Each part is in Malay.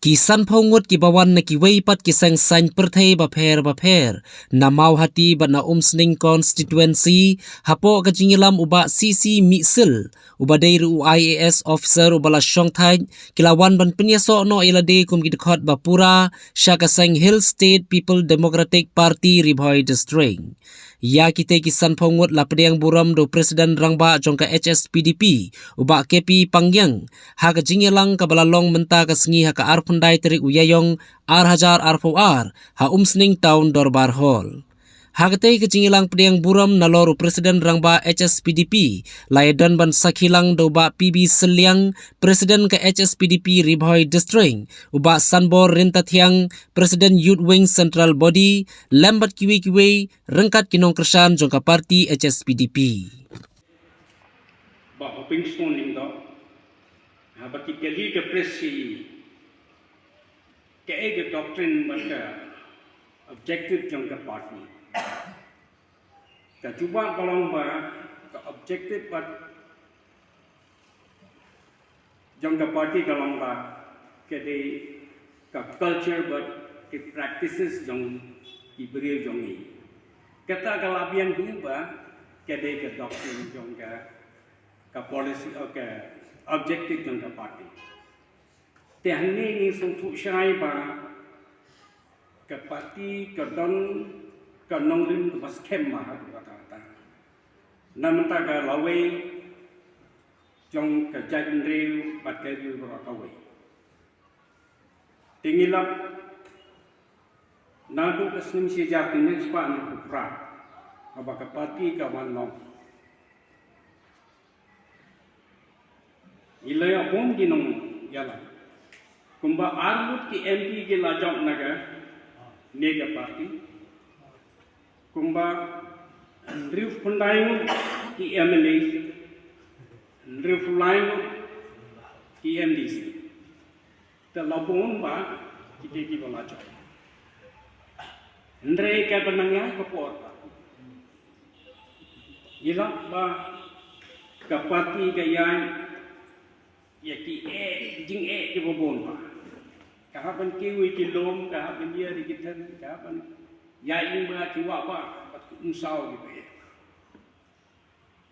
Kisan Ngut ki bawan na kiway pat kisang sign perthei bapher na Mawhati ba na Umsning Constituency hapo ka jingilam uba CC misil uba deiru IAS officer ubala syongthai kilawan ban penyaso no ilade kum gidkhot bapura Shakasang Hill State People Democratic Party Ribhoi District. Ya kita Kisan Ngut la pediang buram do Presiden Rangba jongka HSPDP uba KP Pangyang ha ka jingilang kabalalong menta ka sengi ha ka arpundai terik uyayong ar ha Umsning Town Dorbar Hall. Hagate ke jingilang pediang buram na loru Presiden Rangba HSPDP layadan ban sakhilang do ba PB Seliang Presiden ke HSPDP Ribhoi District uba Sanbor Rintathiang Presiden Youth Wing Central Body lambat kiwi rengkat kinong kersan jongka parti HSPDP. Ba hoping stoning do habati kali ke presi ke doctrine maka objective jongka party. Kita cuba kalau ke objektif buat jangka parti kalau ke culture buat ke practices jang diberi jangi. Kita kalau abian berubah ke doktrin jangka ke policy ke objektif jangka parti. Tiang ini sungguh syai ke parti ke nonglim tu pas kem mahal kata-kata. Namun tak lawe jong kerja indriu bagai berlawe. Tinggilah nadu kesnim sejak ini sepak nak kupra. Abak parti kawan long. Ilaya bom ginong jalan. Kumba armut ki MP ki lajak naga nega parti. Kumba Rif Pundainu ki MLA, Rif Lainu ki MDC. Terlapun ba kita ki belajar. Andre ka penangnya kepor. Ila ba kapati kayan ya ki jing ki bobon ba. Kahapan kiwi ki lom kahapan dia di kita kahapan ya ini berarti apa? Unsau gitu ya.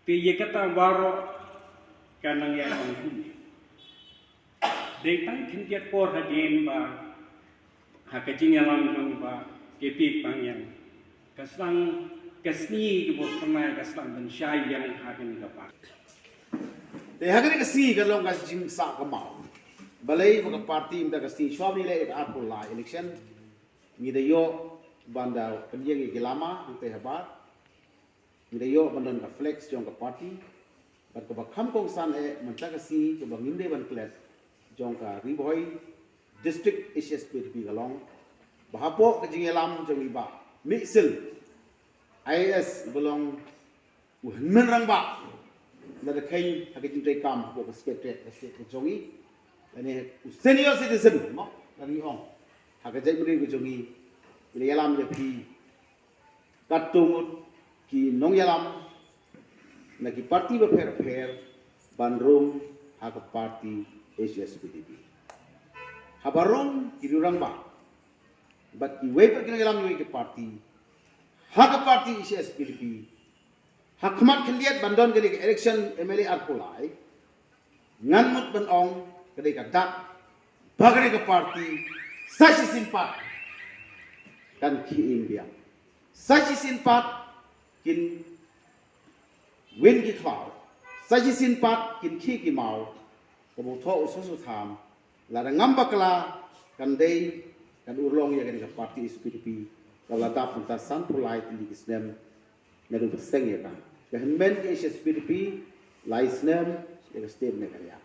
Tapi kata waro kanang yang mungkin. Dengan kiat por hadim ba hakajing alam ba kepi pangyang. Kasang kasni kebos pernah kasang dan syai yang hakin dapat. Te hakin kasi kalong kasing sa kamau. Balai mga parti imda kasi swami le at election ngidayo banda penjeng gilama ante habat ngidayo bandan ka flex jong ka party bat ka bakham kong san menta kasi ka banginde ban klet jong ka Ribhoi district HSPDP galong bahapo ka jingelam jong iba misil IS belong men rang ba la de kai ha ka jintai kam ko ka secretary ka jongi ane senior citizen mo lagi ong ha ka jai mri ko jongi yalam je ki katung ki nong yalam na ki parti ba pher bandrum ha ka parti HSPDP habarum ki durang ba but ki way per ki yalam ki parti ha ka parti HSPDP ha khmat khliat bandon ke election MLA at polai ngan mut ban ong ke ka dak bagre ka parti sashi simpat kan ki India. Saji sinpat kin win ki cloud. Saji sinpat kin ki mau. Kamu tho ususu tham. La ngamba kala kan dei kan urlong ya kan parti SPDP. Kalau dap punta san pulai di kisnem meru berseng ya kan. Kehenben ki SPDP laisnem ya stem ne kaya.